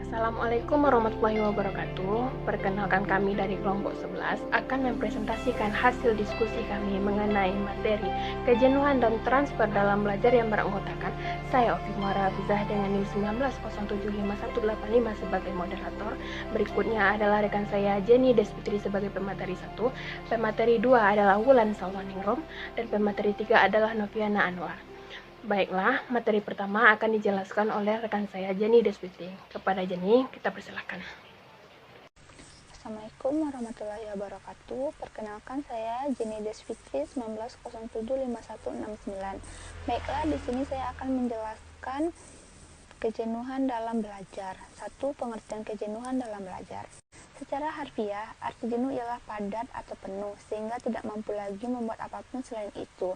Assalamualaikum warahmatullahi wabarakatuh. Perkenalkan, kami dari kelompok 11 akan mempresentasikan hasil diskusi kami mengenai materi kejenuhan dan transfer dalam belajar yang beranggotakan saya Ofi Muara Hafizah dengan NIM 19075185 sebagai moderator. Berikutnya adalah rekan saya Jenny Desfitri sebagai pemateri 1, pemateri 2 adalah Wulan Salwaningrum, dan pemateri 3 adalah Noviana Anwar. Baiklah, materi pertama akan dijelaskan oleh rekan saya Jenny Desfitri. Kepada Jenny, kita persilakan. Assalamualaikum warahmatullahi wabarakatuh. Perkenalkan, saya Jenny Desfitri 19075169. Baiklah, di sini saya akan menjelaskan kejenuhan dalam belajar. 1. Pengertian kejenuhan dalam belajar. Secara harfiah, arti jenuh ialah padat atau penuh, sehingga tidak mampu lagi membuat apapun selain itu.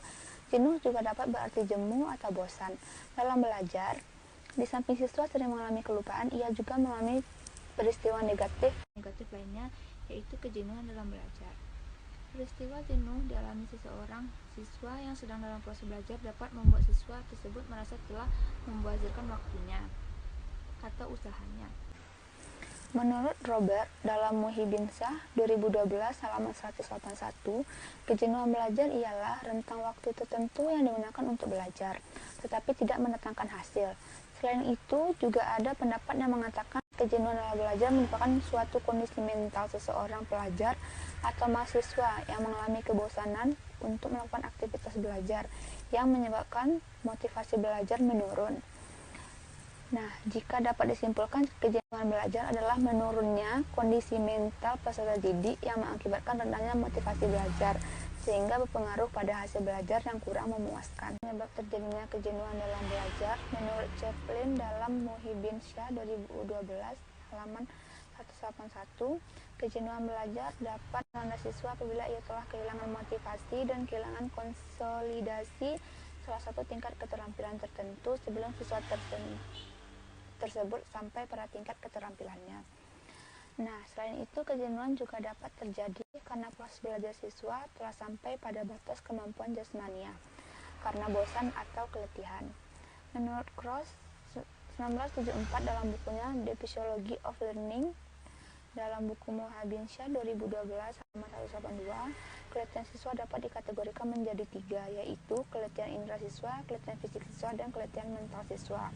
Jenuh juga dapat berarti jemu atau bosan. Dalam belajar, di samping siswa sering mengalami kelupaan, ia juga mengalami peristiwa negatif lainnya, yaitu kejenuhan dalam belajar. Peristiwa jenuh dialami seseorang siswa yang sedang dalam proses belajar dapat membuat siswa tersebut merasa telah membazirkan waktunya atau usahanya. Menurut Robert dalam Muhyiddinsyah 2012 halaman 181, kejenuhan belajar ialah rentang waktu tertentu yang digunakan untuk belajar, tetapi tidak mendatangkan hasil. Selain itu, juga ada pendapat yang mengatakan kejenuhan dalam belajar merupakan suatu kondisi mental seseorang pelajar atau mahasiswa yang mengalami kebosanan untuk melakukan aktivitas belajar yang menyebabkan motivasi belajar menurun. Nah, jika dapat disimpulkan, kejenuhan belajar adalah menurunnya kondisi mental peserta didik yang mengakibatkan rendahnya motivasi belajar, sehingga berpengaruh pada hasil belajar yang kurang memuaskan. Penyebab terjadinya kejenuhan dalam belajar, menurut Chaplin dalam Muhyiddinsyah 2012 halaman 181, kejenuhan belajar dapat melanda siswa apabila ia telah kehilangan motivasi dan kehilangan konsolidasi salah satu tingkat keterampilan tertentu sebelum siswa tersebut sampai pada tingkat keterampilannya. Nah, selain itu, kejenuhan juga dapat terjadi karena proses belajar siswa telah sampai pada batas kemampuan jasmania, karena bosan atau keletihan. Menurut Cross 1974 dalam bukunya The Physiology of Learning, dalam buku Muhyiddinsyah 2012 halaman 182, keletihan siswa dapat dikategorikan menjadi 3, yaitu keletihan indera siswa, keletihan fisik siswa, dan keletihan mental siswa.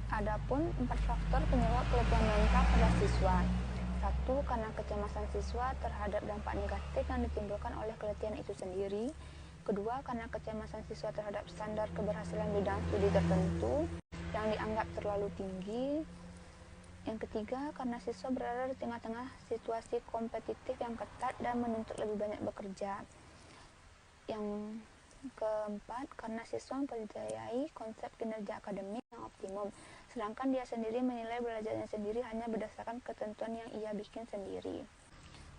Adapun 4 faktor penyebab keletihan mental pada siswa. 1. Karena kecemasan siswa terhadap dampak negatif yang ditimbulkan oleh keletihan itu sendiri. 2. Karena kecemasan siswa terhadap standar keberhasilan bidang studi tertentu yang dianggap terlalu tinggi. Yang 3. Karena siswa berada di tengah-tengah situasi kompetitif yang ketat dan menuntut lebih banyak bekerja. Yang 4. Karena siswa mempercayai konsep kinerja akademik yang optimum, sedangkan dia sendiri menilai belajarnya sendiri hanya berdasarkan ketentuan yang ia bikin sendiri.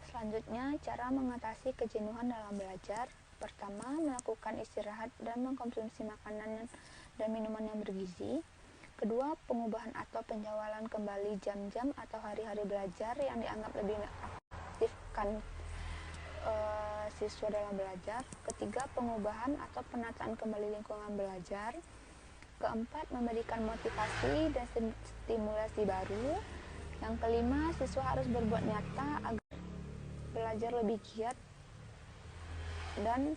Selanjutnya, cara mengatasi kejenuhan dalam belajar. Pertama, melakukan istirahat dan mengkonsumsi makanan dan minuman yang bergizi. Kedua, pengubahan atau penjawalan kembali jam-jam atau hari-hari belajar yang dianggap lebih mengaktifkan siswa dalam belajar. Ketiga, pengubahan atau penataan kembali lingkungan belajar. Keempat, memberikan motivasi dan stimulasi baru. Yang kelima, siswa harus berbuat nyata agar belajar lebih giat dan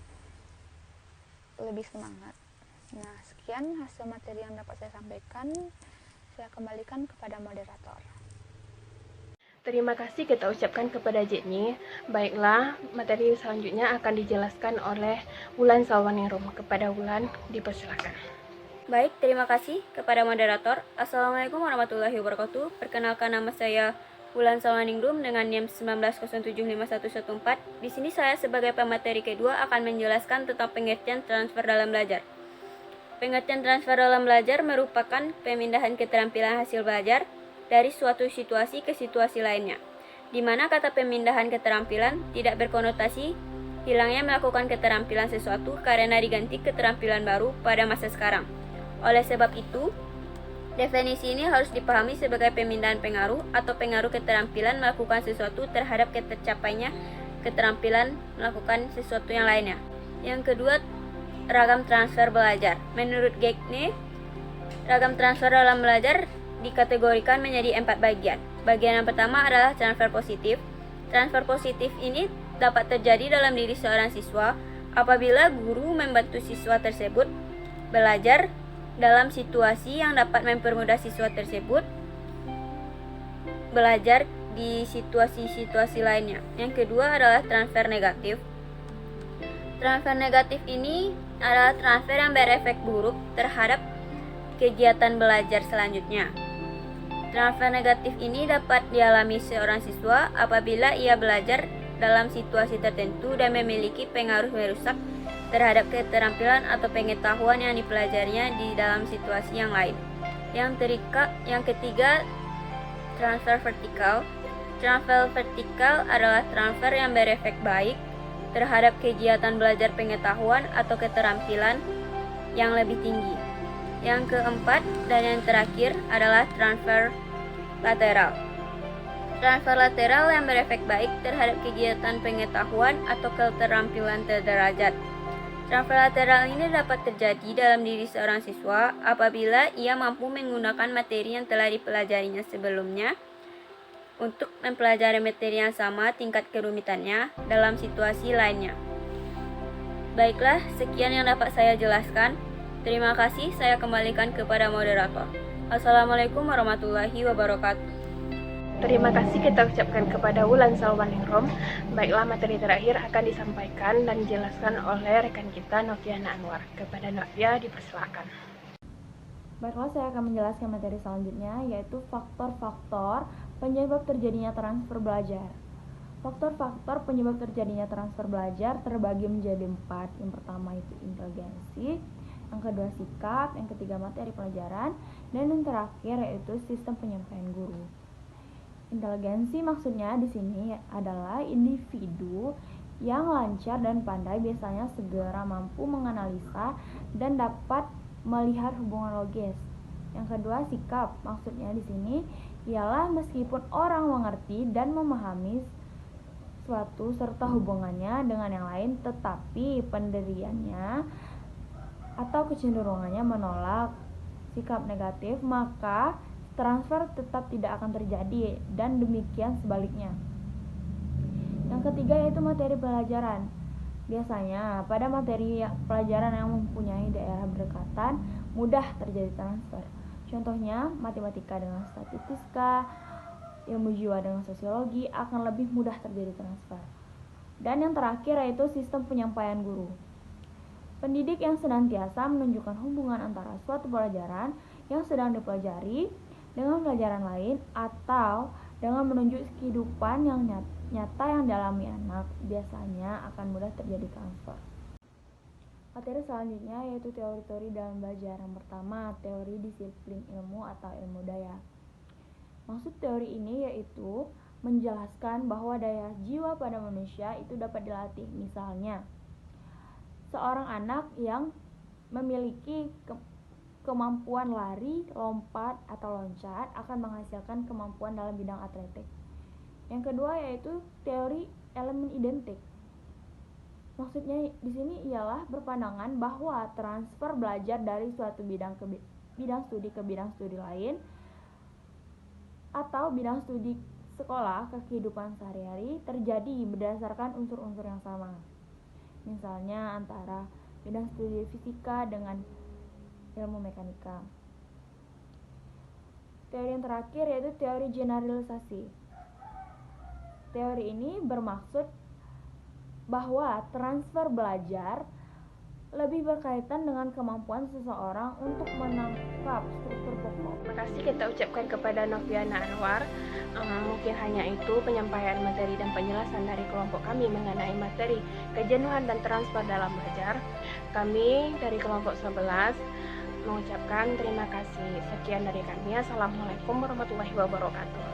lebih semangat. Nah, sekian hasil materi yang dapat saya sampaikan. Saya kembalikan kepada moderator. Terima kasih kita ucapkan kepada Jenny. Baiklah, materi selanjutnya akan dijelaskan oleh Wulan Salwaningrum. Kepada Wulan, dipersilakan. Baik, terima kasih kepada moderator. Assalamualaikum warahmatullahi wabarakatuh. Perkenalkan, nama saya Wulan Salwaningrum dengan NIM 19075114. Di sini saya sebagai pemateri kedua akan menjelaskan tentang pengertian transfer dalam belajar. Pengertian transfer dalam belajar merupakan pemindahan keterampilan hasil belajar dari suatu situasi ke situasi lainnya, di mana kata pemindahan keterampilan tidak berkonotasi hilangnya melakukan keterampilan sesuatu karena diganti keterampilan baru pada masa sekarang. Oleh sebab itu, definisi ini harus dipahami sebagai pemindahan pengaruh atau pengaruh keterampilan melakukan sesuatu terhadap tercapainya keterampilan melakukan sesuatu yang lainnya. Yang kedua, ragam transfer belajar. Menurut Gagne, ragam transfer dalam belajar dikategorikan menjadi 4 bagian. Bagian yang pertama adalah transfer positif. Transfer positif ini dapat terjadi dalam diri seorang siswa apabila guru membantu siswa tersebut belajar dalam situasi yang dapat mempermudah siswa tersebut belajar di situasi-situasi lainnya. Yang kedua adalah transfer negatif. Transfer negatif ini adalah transfer yang berefek buruk terhadap kegiatan belajar selanjutnya. Transfer negatif ini dapat dialami seorang siswa apabila ia belajar dalam situasi tertentu dan memiliki pengaruh merusak terhadap keterampilan atau pengetahuan yang dipelajarinya di dalam situasi yang lain. Yang ketiga, transfer vertikal. Transfer vertikal adalah transfer yang berefek baik terhadap kegiatan belajar pengetahuan atau keterampilan yang lebih tinggi. Yang keempat dan yang terakhir adalah transfer lateral. Transfer lateral yang berefek baik terhadap kegiatan pengetahuan atau keterampilan sederajat. Transfer lateral ini dapat terjadi dalam diri seorang siswa apabila ia mampu menggunakan materi yang telah dipelajarinya sebelumnya untuk mempelajari materi yang sama tingkat kerumitannya dalam situasi lainnya. Baiklah, sekian yang dapat saya jelaskan. Terima kasih, saya kembalikan kepada moderator. Assalamualaikum warahmatullahi wabarakatuh. Terima kasih kita ucapkan kepada Wulan Salwaningrum. Baiklah, materi terakhir akan disampaikan dan dijelaskan oleh rekan kita Noviana Anwar. Kepada Novia dipersilakan. Baiklah, saya akan menjelaskan materi selanjutnya, yaitu faktor-faktor penyebab terjadinya transfer belajar. Faktor-faktor penyebab terjadinya transfer belajar terbagi menjadi 4. Yang pertama itu inteligensi, yang kedua sikap, yang ketiga materi pelajaran, dan yang terakhir yaitu sistem penyampaian guru. Inteligensi maksudnya di sini adalah individu yang lancar dan pandai, biasanya segera mampu menganalisa dan dapat melihat hubungan logis. Yang kedua sikap, maksudnya di sini ialah meskipun orang mengerti dan memahami suatu serta hubungannya dengan yang lain, tetapi pendiriannya atau kecenderungannya menolak sikap negatif, maka transfer tetap tidak akan terjadi, dan demikian sebaliknya. Yang ketiga yaitu materi pelajaran. Biasanya pada materi pelajaran yang mempunyai daerah berdekatan mudah terjadi transfer. Contohnya matematika dengan statistika, ilmu jiwa dengan sosiologi akan lebih mudah terjadi transfer. Dan yang terakhir yaitu sistem penyampaian guru. Pendidik yang senantiasa menunjukkan hubungan antara suatu pelajaran yang sedang dipelajari dengan pelajaran lain atau dengan menunjuk kehidupan yang nyata yang dialami anak, biasanya akan mudah terjadi transfer. Materi selanjutnya yaitu teori-teori dalam belajar. Yang pertama, teori disiplin ilmu atau ilmu daya. Maksud teori ini yaitu menjelaskan bahwa daya jiwa pada manusia itu dapat dilatih. Misalnya, seorang anak yang memiliki kemampuan lari, lompat, atau loncat akan menghasilkan kemampuan dalam bidang atletik. Yang kedua yaitu teori elemen identik. Maksudnya di sini ialah berpandangan bahwa transfer belajar dari suatu bidang studi ke bidang studi lain atau bidang studi sekolah ke kehidupan sehari-hari terjadi berdasarkan unsur-unsur yang sama. Misalnya antara bidang studi fisika dengan ilmu mekanika. Teori yang terakhir yaitu teori generalisasi. Teori ini bermaksud bahwa transfer belajar lebih berkaitan dengan kemampuan seseorang untuk menangkap struktur pokok. Terima kasih kita ucapkan kepada Noviana Anwar. Mungkin hanya itu penyampaian materi dan penjelasan dari kelompok kami mengenai materi kejenuhan dan transfer dalam belajar. Kami dari kelompok 11 mengucapkan terima kasih. Sekian dari kami. Assalamualaikum warahmatullahi wabarakatuh.